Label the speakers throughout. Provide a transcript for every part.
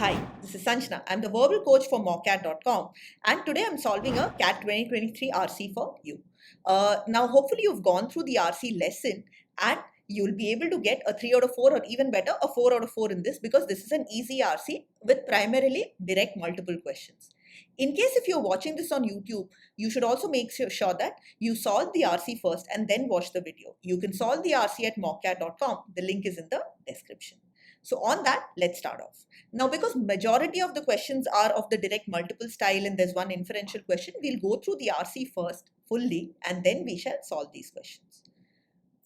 Speaker 1: Hi, this is Sanjana. I'm the verbal coach for mockcat.com, and today I'm solving a CAT 2023 RC for you. Now, hopefully, you've gone through the RC lesson and you'll be able to get a 3 out of 4 or even better, a 4 out of 4 in this because this is an easy RC with primarily direct multiple questions. In case if you're watching this on YouTube, you should also make sure that you solve the RC first and then watch the video. You can solve the RC at mockcat.com. The link is in the description. So on that, let's start off. Now, because majority of the questions are of the direct multiple style and there's one inferential question, we'll go through the RC first fully and then we shall solve these questions.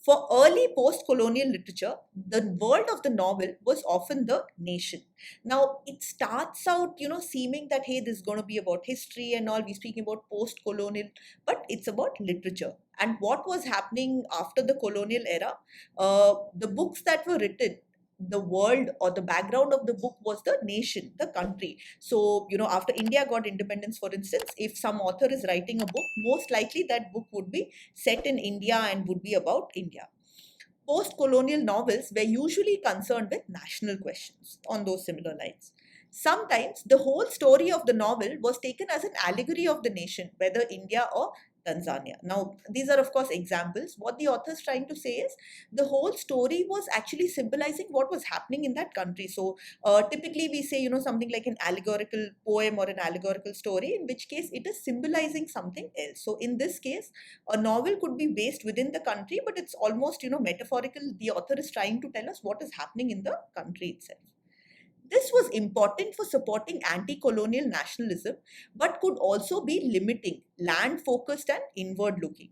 Speaker 1: For early post-colonial literature, the world of the novel was often the nation. Now, it starts out, seeming that, hey, this is going to be about history and all. We're speaking about post-colonial, but it's about literature. And what was happening after the colonial era, the books that were written, the world or the background of the book was the nation, the country. So, after India got independence, for instance, if some author is writing a book, most likely that book would be set in India and would be about India. Post-colonial novels were usually concerned with national questions on those similar lines. Sometimes the whole story of the novel was taken as an allegory of the nation, whether India or Tanzania. Now, these are of course examples. What the author is trying to say is the whole story was actually symbolizing what was happening in that country. So, typically we say, something like an allegorical poem or an allegorical story, in which case it is symbolizing something else. So, in this case, a novel could be based within the country, but it's almost, metaphorical. The author is trying to tell us what is happening in the country itself. This was important for supporting anti-colonial nationalism, but could also be limiting, land-focused and inward-looking.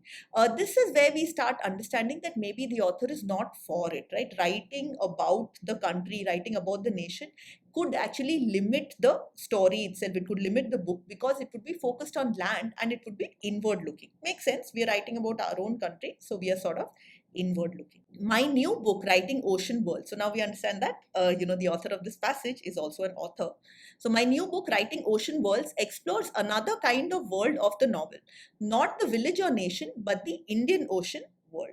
Speaker 1: This is where we start understanding that maybe the author is not for it, right? Writing about the country, writing about the nation could actually limit the story itself. It could limit the book because it would be focused on land and it would be inward-looking. Makes sense. We are writing about our own country, so we are sort of inward looking. My new book, Writing Ocean World. So now we understand that, the author of this passage is also an author. So my new book, Writing Ocean Worlds, explores another kind of world of the novel. Not the village or nation, but the Indian Ocean world.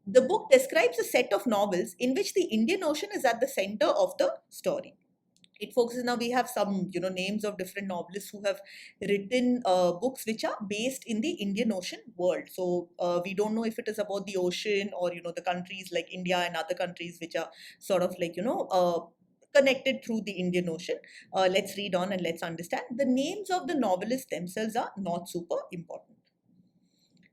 Speaker 1: The book describes a set of novels in which the Indian Ocean is at the center of the story. It focuses, now we have some names of different novelists who have written books which are based in the Indian Ocean world. So we don't know if it is about the ocean or the countries like India and other countries which are sort of like connected through the Indian Ocean. Let's read on and let's understand. The names of the novelists themselves are not super important.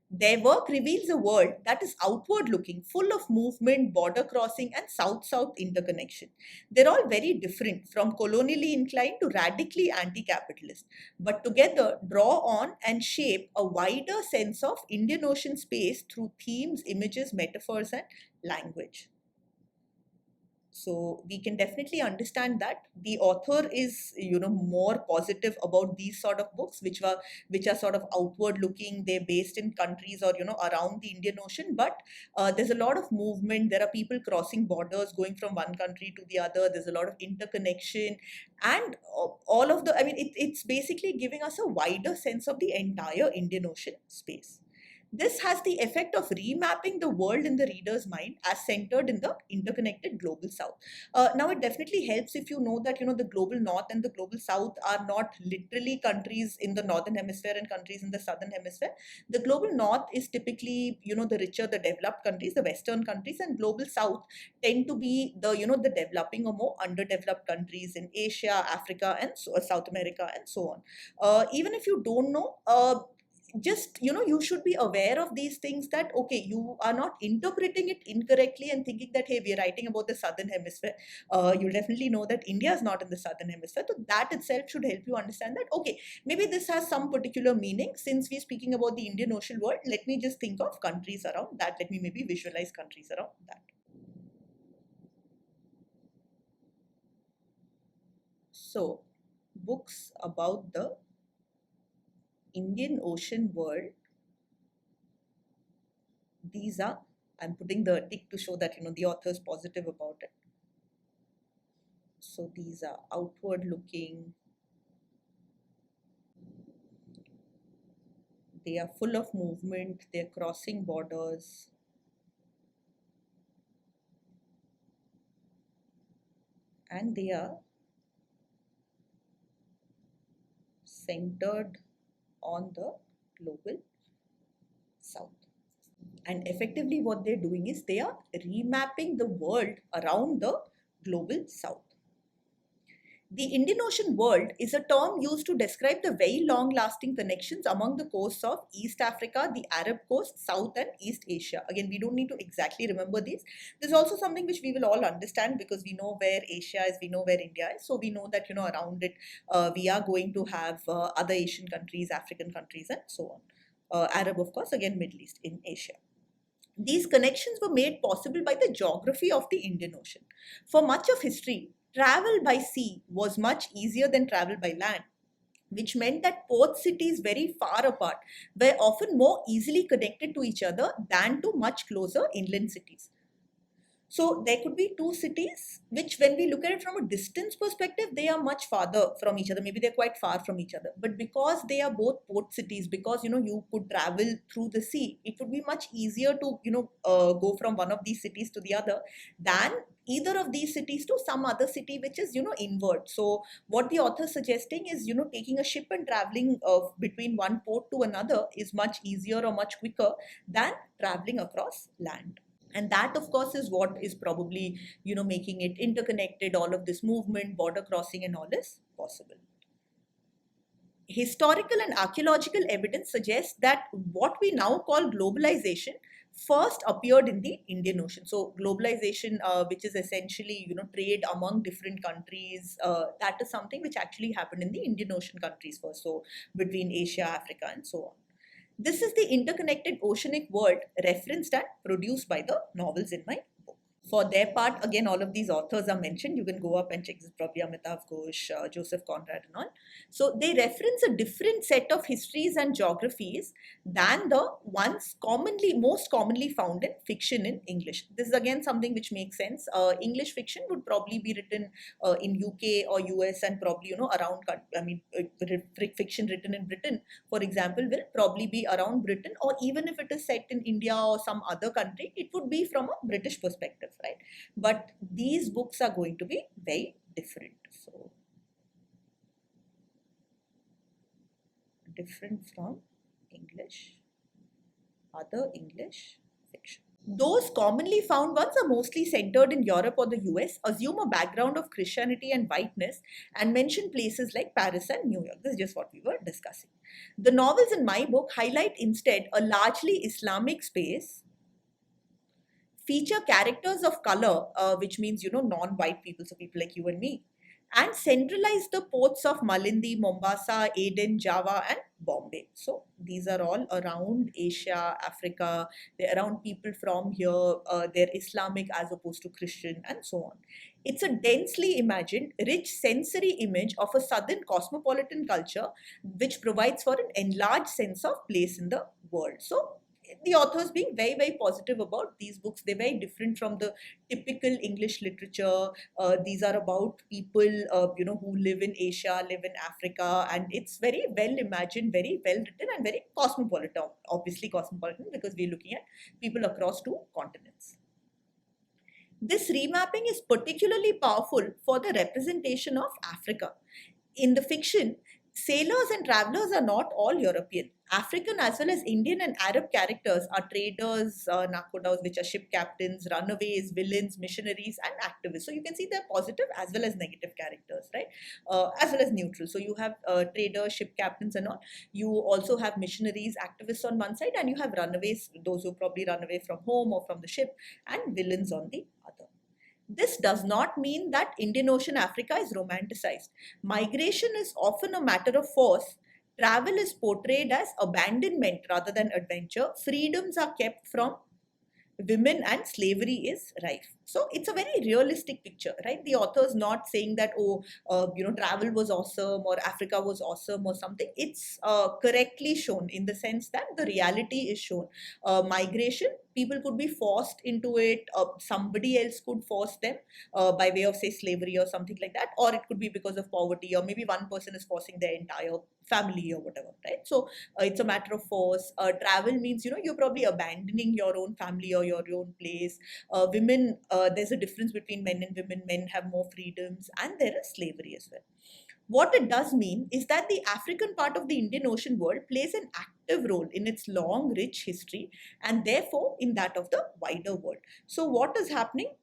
Speaker 1: Their work reveals a world that is outward looking, full of movement, border crossing, and south south interconnection. They're all very different, from colonially inclined to radically anti capitalist, but together draw on and shape a wider sense of Indian Ocean space through themes, images, metaphors, and language. So we can definitely understand that the author is, more positive about these sort of books, which are sort of outward looking. They're based in countries or around the Indian Ocean, but there's a lot of movement. There are people crossing borders, going from one country to the other. There's a lot of interconnection, and all of the. I mean, it's basically giving us a wider sense of the entire Indian Ocean space. This has the effect of remapping the world in the reader's mind as centered in the interconnected global south. Now, it definitely helps if you know that the global north and the global south are not literally countries in the northern hemisphere and countries in the southern hemisphere. The global north is typically the richer, the developed countries, the western countries, and global south tend to be the the developing or more underdeveloped countries in Asia, Africa, and South America, and so on. Even if you don't know, just you should be aware of these things, that okay, you are not interpreting it incorrectly and thinking that, hey, we're writing about the southern hemisphere. You'll definitely know that India is not in the southern hemisphere, so that itself should help you understand that, okay, maybe this has some particular meaning. Since we're speaking about the Indian Ocean world, let me just think of countries around that. Let me maybe visualize countries around that. So books about the Indian Ocean world, these are, I'm putting the tick to show that the author is positive about it. So these are outward looking, they are full of movement, they're crossing borders, and they are centered on the global south. And effectively what they're doing is they are remapping the world around the global south. The Indian Ocean world is a term used to describe the very long-lasting connections among the coasts of East Africa, the Arab coast, South and East Asia. Again, we don't need to exactly remember these. There's also something which we will all understand because we know where Asia is, we know where India is. So we know that, around it, we are going to have other Asian countries, African countries and so on. Arab, of course, again, Middle East in Asia. These connections were made possible by the geography of the Indian Ocean. For much of history, travel by sea was much easier than travel by land, which meant that port cities very far apart were often more easily connected to each other than to much closer inland cities. So there could be two cities, which when we look at it from a distance perspective, they are much farther from each other. Maybe they're quite far from each other. But because they are both port cities, because, you could travel through the sea, it would be much easier to, go from one of these cities to the other than either of these cities to some other city, which is, inward. So what the author is suggesting is, taking a ship and traveling between one port to another is much easier or much quicker than traveling across land. And that, of course, is what is probably, making it interconnected. All of this movement, border crossing and all is possible. Historical and archaeological evidence suggests that what we now call globalization first appeared in the Indian Ocean. So globalization, which is essentially, trade among different countries, that is something which actually happened in the Indian Ocean countries first. So between Asia, Africa and so on. This is the interconnected oceanic world referenced and produced by the novels in my book. For their part, again, all of these authors are mentioned. You can go up and check. This is probably Amitav Ghosh, Joseph Conrad and all. So they reference a different set of histories and geographies than the ones most commonly found in fiction in English. This is again something which makes sense. English fiction would probably be written in UK or US and probably, around, fiction written in Britain, for example, will probably be around Britain, or even if it is set in India or some other country, it would be from a British perspective. Right? But these books are going to be very different. So, different from other English fiction. Those commonly found ones are mostly centered in Europe or the US, assume a background of Christianity and whiteness, and mention places like Paris and New York. This is just what we were discussing. The novels in my book highlight instead a largely Islamic space, feature characters of color, which means, non-white people, so people like you and me, and centralize the ports of Malindi, Mombasa, Aden, Java, and Bombay. So these are all around Asia, Africa. They're around people from here. They're Islamic as opposed to Christian, and so on. It's a densely imagined, rich sensory image of a southern cosmopolitan culture, which provides for an enlarged sense of place in the world. So the authors being very, very positive about these books. They're very different from the typical English literature. These are about people, who live in Asia, live in Africa, and it's very well imagined, very well written, and very cosmopolitan. Obviously cosmopolitan because we're looking at people across two continents. This remapping is particularly powerful for the representation of Africa. In the fiction, sailors and travelers are not all European. African as well as Indian and Arab characters are traders, nakodas, which are ship captains, runaways, villains, missionaries, and activists. So you can see they're positive as well as negative characters, right? As well as neutral. So you have traders, ship captains, and all. You also have missionaries, activists on one side, and you have runaways, those who probably run away from home or from the ship, and villains on the other. This does not mean that Indian Ocean Africa is romanticized. Migration is often a matter of force. Travel is portrayed as abandonment rather than adventure. Freedoms are kept from women and slavery is rife. So it's a very realistic picture, right? The author is not saying that, travel was awesome or Africa was awesome or something. It's correctly shown in the sense that the reality is shown. Migration, people could be forced into it. Somebody else could force them by way of, say, slavery or something like that. Or it could be because of poverty, or maybe one person is forcing their entire family or whatever, right? So it's a matter of force. Travel means, you're probably abandoning your own family or your own place. Women, there's a difference between men and women. Men have more freedoms, and there is slavery as well. What it does mean is that the African part of the Indian Ocean world plays an active role in its long, rich history and therefore in that of the wider world. So, what is happening?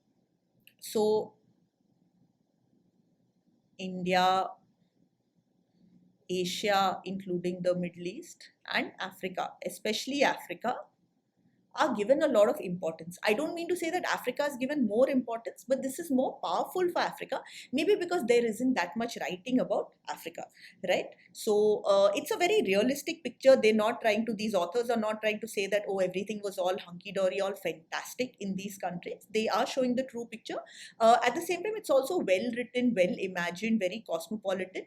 Speaker 1: So, India, Asia, including the Middle East, and Africa, especially Africa, are given a lot of importance. I don't mean to say that Africa is given more importance, but this is more powerful for Africa, maybe because there isn't that much writing about Africa, right? So it's a very realistic picture. These authors are not trying to say that, oh, everything was all hunky-dory, all fantastic in these countries. They are showing the true picture. At the same time, it's also well written, well imagined, very cosmopolitan.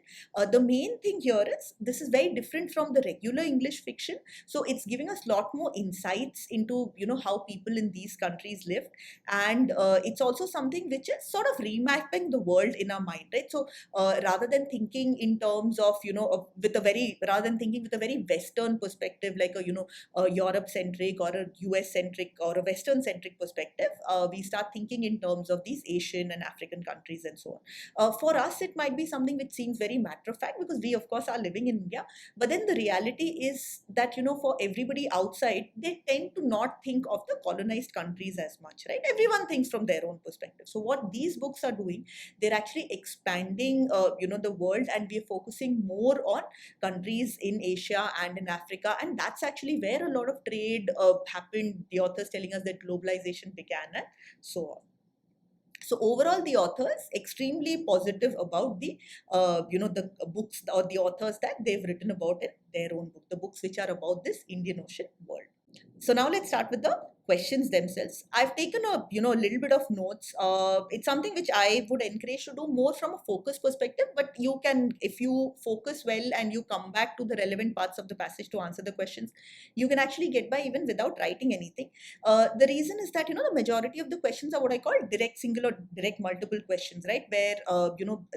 Speaker 1: The main thing here is this is very different from the regular English fiction. So it's giving us a lot more insights into how people in these countries lived, and it's also something which is sort of remapping the world in our mind, right? So rather than thinking in terms of rather than thinking with a very Western perspective, like a Europe centric or a US centric or a Western centric perspective, we start thinking in terms of these Asian and African countries and so on. For us, it might be something which seems very matter of fact because we of course are living in India, but then the reality is that for everybody outside, they tend to not think of the colonized countries as much, right? Everyone thinks from their own perspective. So what these books are doing, they're actually expanding the world, and we're focusing more on countries in Asia and in Africa, and that's actually where a lot of trade happened. The authors telling us that globalization began and so on. So overall, the author is extremely positive about the books or the authors that they've written about in their own book, the books which are about this Indian Ocean world. So now let's start with the questions themselves. I've taken a little bit of notes. It's something which I would encourage to do more from a focus perspective, but you can, if you focus well and you come back to the relevant parts of the passage to answer the questions, you can actually get by even without writing anything. The reason is that the majority of the questions are what I call direct single or direct multiple questions, right? Where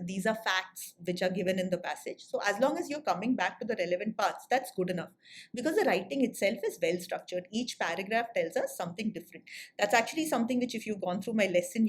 Speaker 1: these are facts which are given in the passage. So as long as you're coming back to the relevant parts, that's good enough, because the writing itself is well structured. Each paragraph tells us something different. That's actually something which, if you've gone through my lesson,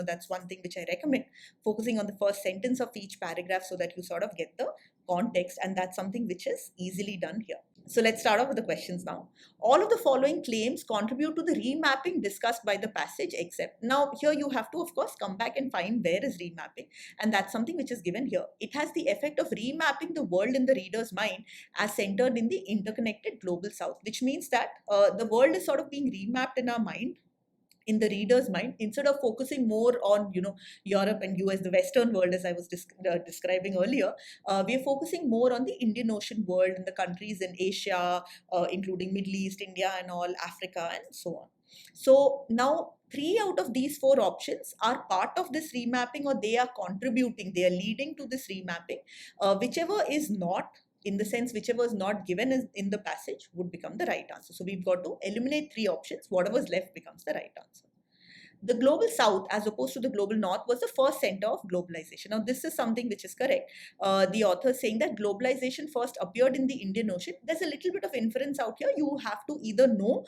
Speaker 1: that's one thing which I recommend, focusing on the first sentence of each paragraph so that you sort of get the context, and that's something which is easily done here. So let's start off with the questions now. All of the following claims contribute to the remapping discussed by the passage except. Now here you have to of course come back and find where is remapping, and that's something which is given here. It has the effect of remapping the world in the reader's mind as centered in the interconnected global south, which means that the world is sort of being remapped in our mind, in the reader's mind, instead of focusing more on Europe and US, the Western world, as I was describing earlier. We are focusing more on the Indian Ocean world and the countries in Asia, including Middle East, India and all, Africa and so on. So now 3 out of these 4 options are part of this remapping, or they are contributing, they are leading to this remapping. Whichever is not, in the sense whichever is not given in the passage, would become the right answer. So we've got to eliminate 3 options. Whatever's left becomes the right answer. The global south, as opposed to the global north, was the first center of globalization. Now, this is something which is correct. The author is saying that globalization first appeared in the Indian Ocean. There's a little bit of inference out here. You have to either know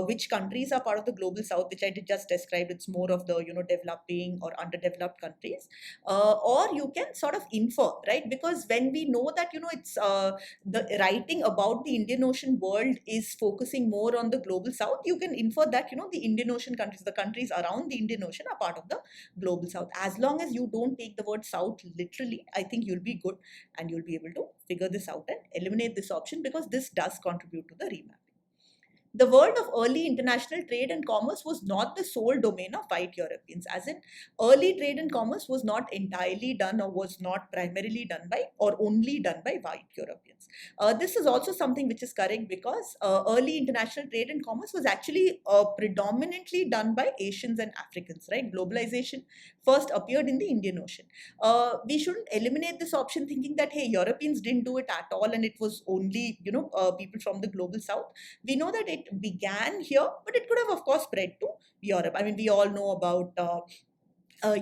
Speaker 1: which countries are part of the global south, which I did just describe. It's more of the developing or underdeveloped countries, or you can sort of infer, right? Because when we know that it's the writing about the Indian Ocean world is focusing more on the global south, you can infer that the Indian Ocean countries, the countries around the Indian Ocean, are part of the global south. As long as you don't take the word south literally, I think you'll be good and you'll be able to figure this out and eliminate this option, because this does contribute to the remapping. The world of early international trade and commerce was not the sole domain of white Europeans, as in early trade and commerce was not entirely done or was not primarily done by or only done by white Europeans. This is also something which is correct, because early international trade and commerce was actually predominantly done by Asians and Africans, right? Globalization first appeared in the Indian Ocean. We shouldn't eliminate this option thinking that, hey, Europeans didn't do it at all and it was only, people from the global south. We know that it began here, but it could have, of course, spread to Europe. I mean, we all know about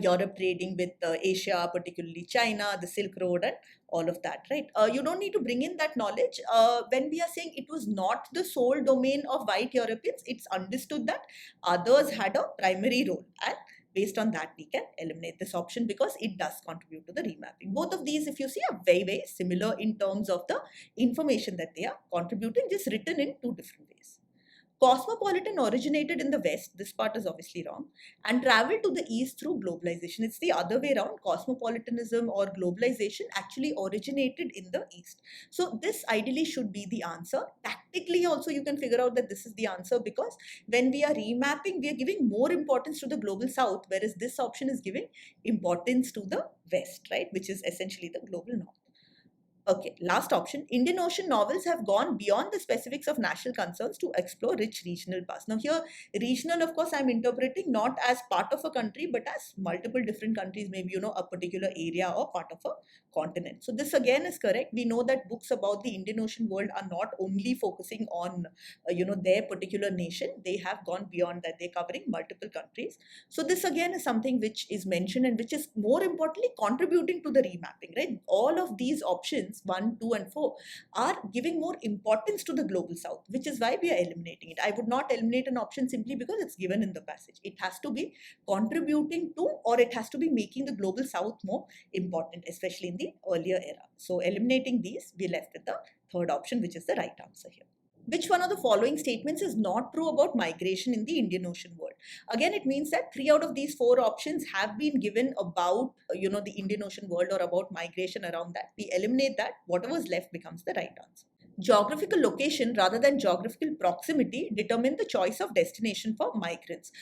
Speaker 1: Europe trading with Asia, particularly China, the Silk Road, and all of that, right? You don't need to bring in that knowledge. When we are saying it was not the sole domain of white Europeans, it's understood that others had a primary role, and based on that, we can eliminate this option because it does contribute to the remapping. Both of these, if you see, are very, very similar in terms of the information that they are contributing, just written in two different ways. Cosmopolitan originated in the West, this part is obviously wrong, and traveled to the East through globalization. It's the other way around. Cosmopolitanism or globalization actually originated in the East. So this ideally should be the answer. Tactically also you can figure out that this is the answer because when we are remapping, we are giving more importance to the global South, whereas this option is giving importance to the West, right, which is essentially the global North. Okay, last option. Indian Ocean novels have gone beyond the specifics of national concerns to explore rich regional past. Now here, regional, of course, I'm interpreting not as part of a country, but as multiple different countries, maybe, a particular area or part of a continent. So this again is correct. We know that books about the Indian Ocean world are not only focusing on, their particular nation. They have gone beyond that. They're covering multiple countries. So this again is something which is mentioned and which is more importantly contributing to the remapping, right? All of these options 1, 2, and 4 are giving more importance to the global South, which is why we are eliminating it. I would not eliminate an option simply because it's given in the passage. It has to be contributing to, or it has to be making the global South more important, especially in the earlier era. So eliminating these, we're left with the third option, which is the right answer here. Which one of the following statements is not true about migration in the Indian Ocean world? Again, it means that 3 out of these 4 options have been given about, the Indian Ocean world or about migration around that. We eliminate that. Whatever is left becomes the right answer. Geographical location rather than geographical proximity determine the choice of destination for migrants.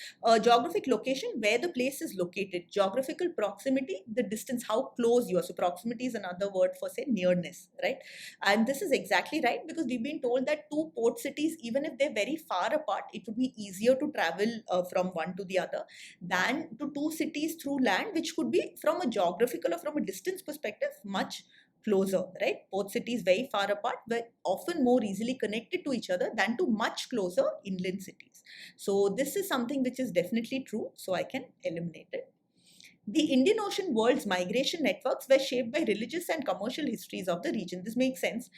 Speaker 1: Geographic location, where the place is located. Geographical proximity, the distance, how close you are. So proximity is another word for, say, nearness, right? And this is exactly right because we've been told that 2 port cities, even if they're very far apart, it would be easier to travel from one to the other than to 2 cities through land, which could be from a geographical or from a distance perspective much closer, right? Port cities very far apart, but often more easily connected to each other than to much closer inland cities. So this is something which is definitely true. So I can eliminate it. The Indian Ocean world's migration networks were shaped by religious and commercial histories of the region. This makes sense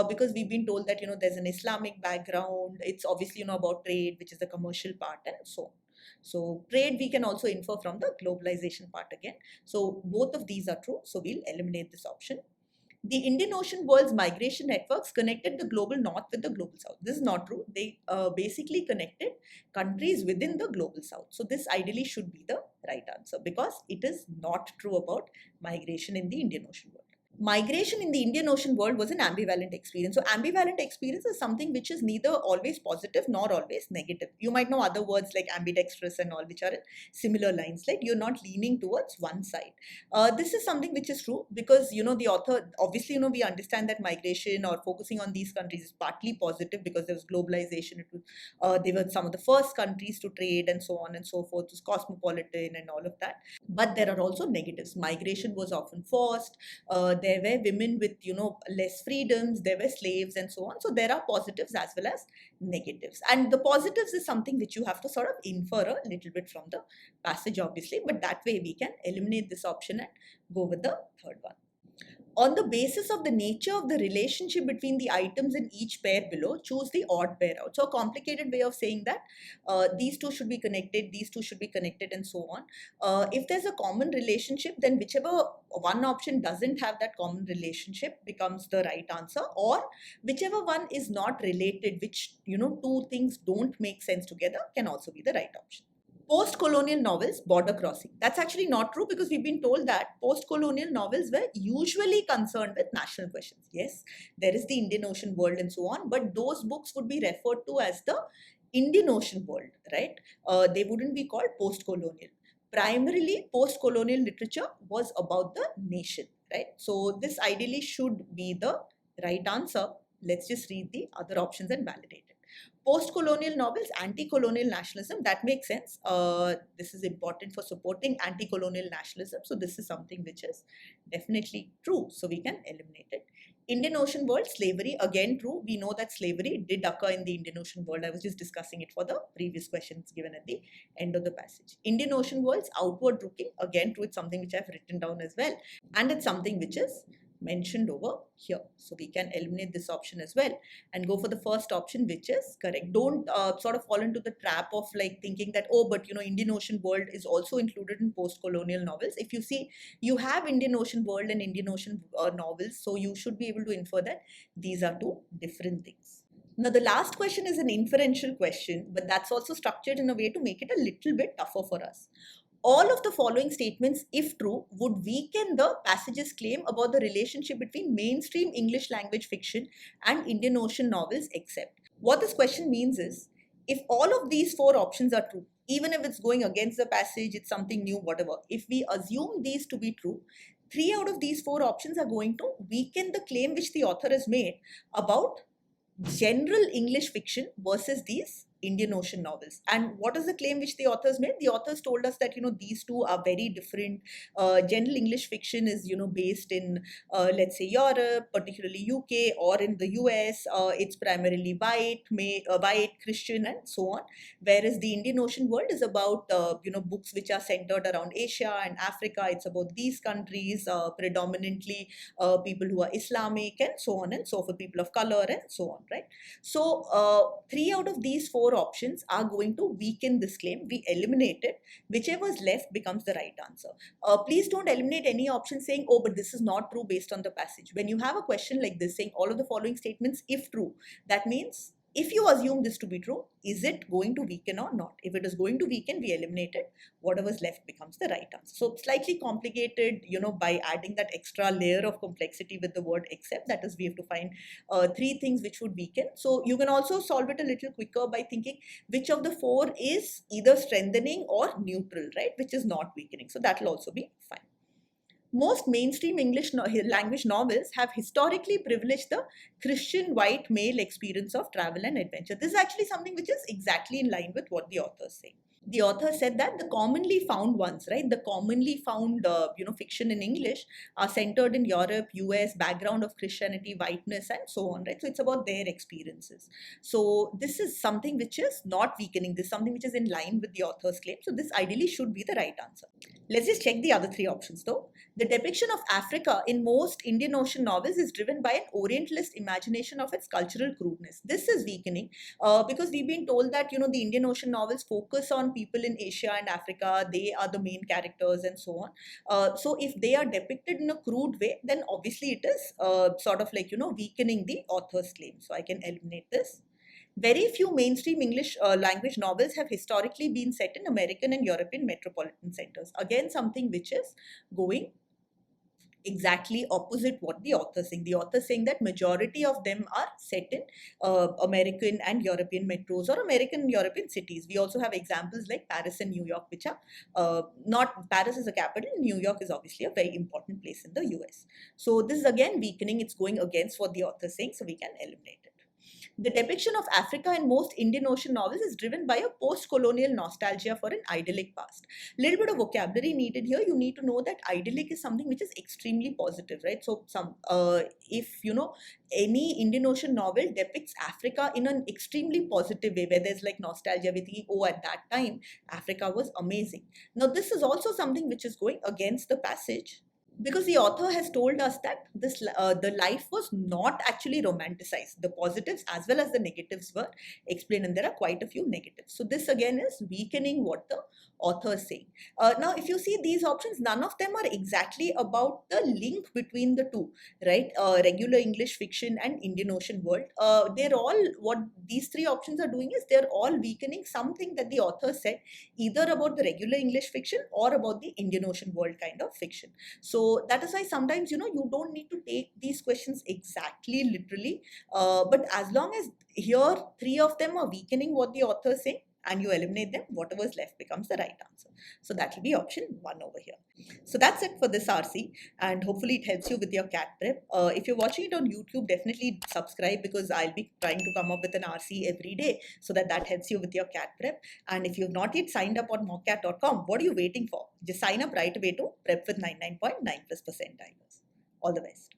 Speaker 1: because we've been told that, there's an Islamic background. It's obviously, about trade, which is the commercial part and so on. So trade we can also infer from the globalization part again. So both of these are true. So we'll eliminate this option. The Indian Ocean world's migration networks connected the global North with the global South. This is not true. They basically connected countries within the global South. So this ideally should be the right answer because it is not true about migration in the Indian Ocean world. Migration in the Indian Ocean world was an ambivalent experience. So ambivalent experience is something which is neither always positive nor always negative. You might know other words like ambidextrous and all, which are in similar lines, like you're not leaning towards one side. This is something which is true because, the author, obviously, we understand that migration or focusing on these countries is partly positive because there was globalization. They were some of the first countries to trade and so on and so forth. It was cosmopolitan and all of that. But there are also negatives. Migration was often forced. There were women with, less freedoms, there were slaves and so on. So there are positives as well as negatives. And the positives is something which you have to sort of infer a little bit from the passage, obviously. But that way we can eliminate this option and go with the third one. On the basis of the nature of the relationship between the items in each pair below, choose the odd pair out. So a complicated way of saying that these two should be connected, these two should be connected and so on. If there's a common relationship, then whichever one option doesn't have that common relationship becomes the right answer, or whichever one is not related, which, two things don't make sense together, can also be the right option. Post-colonial novels, border crossing. That's actually not true because we've been told that post-colonial novels were usually concerned with national questions. Yes, there is the Indian Ocean world and so on, but those books would be referred to as the Indian Ocean world, right? They wouldn't be called post-colonial. Primarily, post-colonial literature was about the nation, right? So this ideally should be the right answer. Let's just read the other options and validate it. Post-colonial novels, anti-colonial nationalism, that makes sense. This is important for supporting anti-colonial nationalism. So this is something which is definitely true. So we can eliminate it. Indian Ocean world, slavery, again true. We know that slavery did occur in the Indian Ocean world. I was just discussing it for the previous questions given at the end of the passage. Indian Ocean world's outward looking, again true. It's something which I've written down as well. And it's something which is mentioned over here. So we can eliminate this option as well and go for the first option, which is correct. Don't sort of fall into the trap of like thinking that, oh, but Indian Ocean World is also included in post-colonial novels. If you see, you have Indian Ocean World and Indian Ocean novels, so you should be able to infer that these are two different things. Now, the last question is an inferential question, but that's also structured in a way to make it a little bit tougher for us. All of the following statements, if true, would weaken the passage's claim about the relationship between mainstream English language fiction and Indian Ocean novels, except. What this question means is, if all of these four options are true, even if it's going against the passage, it's something new, whatever, if we assume these to be true, 3 out of these 4 options are going to weaken the claim which the author has made about general English fiction versus these Indian Ocean novels. And what is the claim which the authors made? The authors told us that, these two are very different. General English fiction is, based in, let's say, Europe, particularly UK, or in the US. It's primarily white, Christian, and so on. Whereas the Indian Ocean world is about, books which are centered around Asia and Africa. It's about these countries, predominantly people who are Islamic, and so on and so forth, people of color, and so on, right? So 3 out of these 4 options are going to weaken this claim. We eliminate it. Whichever is left becomes the right answer. Please don't eliminate any option saying, oh, but this is not true based on the passage. When you have a question like this saying all of the following statements, if true, that means if you assume this to be true, is it going to weaken or not? If it is going to weaken, we eliminate it. Whatever's left becomes the right answer. So slightly complicated, by adding that extra layer of complexity with the word except. That is, we have to find 3 things which would weaken. So you can also solve it a little quicker by thinking which of the 4 is either strengthening or neutral, right? Which is not weakening. So that will also be fine. Most mainstream English language novels have historically privileged the Christian white male experience of travel and adventure. This is actually something which is exactly in line with what the authors say. The author said that the commonly found ones, right? The commonly found, fiction in English are centered in Europe, US, background of Christianity, whiteness, and so on, right? So it's about their experiences. So this is something which is not weakening. This is something which is in line with the author's claim. So this ideally should be the right answer. Let's just check the other 3 options though. The depiction of Africa in most Indian Ocean novels is driven by an Orientalist imagination of its cultural crudeness. This is weakening because we've been told that, the Indian Ocean novels focus on people in Asia and Africa. They are the main characters and so on. So if they are depicted in a crude way, then obviously it is sort of like, weakening the author's claim. So I can eliminate this. Very few mainstream English language novels have historically been set in American and European metropolitan centers. Again, something which is going exactly opposite what the author is saying. The author is saying that majority of them are set in American and European metros or American and European cities. We also have examples like Paris and New York, which are not, Paris is a capital, New York is obviously a very important place in the US. So this is again weakening, it's going against what the author is saying, so we can eliminate it. The depiction of Africa in most Indian Ocean novels is driven by a post-colonial nostalgia for an idyllic past. Little bit of vocabulary needed here. You need to know that idyllic is something which is extremely positive, right? So if any Indian Ocean novel depicts Africa in an extremely positive way, where there's like nostalgia, we think, oh, at that time Africa was amazing. Now this is also something which is going against the passage, because the author has told us that the life was not actually romanticized. The positives as well as the negatives were explained, and there are quite a few negatives. So this again is weakening what the author is saying. Now, if you see these options, none of them are exactly about the link between the two, right? Regular English fiction and Indian Ocean world. They're all, what these 3 options are doing is they're all weakening something that the author said, either about the regular English fiction or about the Indian Ocean world kind of fiction. So that is why sometimes, you don't need to take these questions exactly literally. But as long as here 3 of them are weakening what the author is saying, and you eliminate them, whatever is left becomes the right answer. So that will be option 1 over here. So that's it for this RC, and hopefully it helps you with your CAT prep. If you're watching it on YouTube, definitely subscribe, because I'll be trying to come up with an RC every day, so that helps you with your CAT prep. And if you've not yet signed up on mockcat.com, what are you waiting for? Just sign up right away to Prep with 99.9+ percentiles. All the best.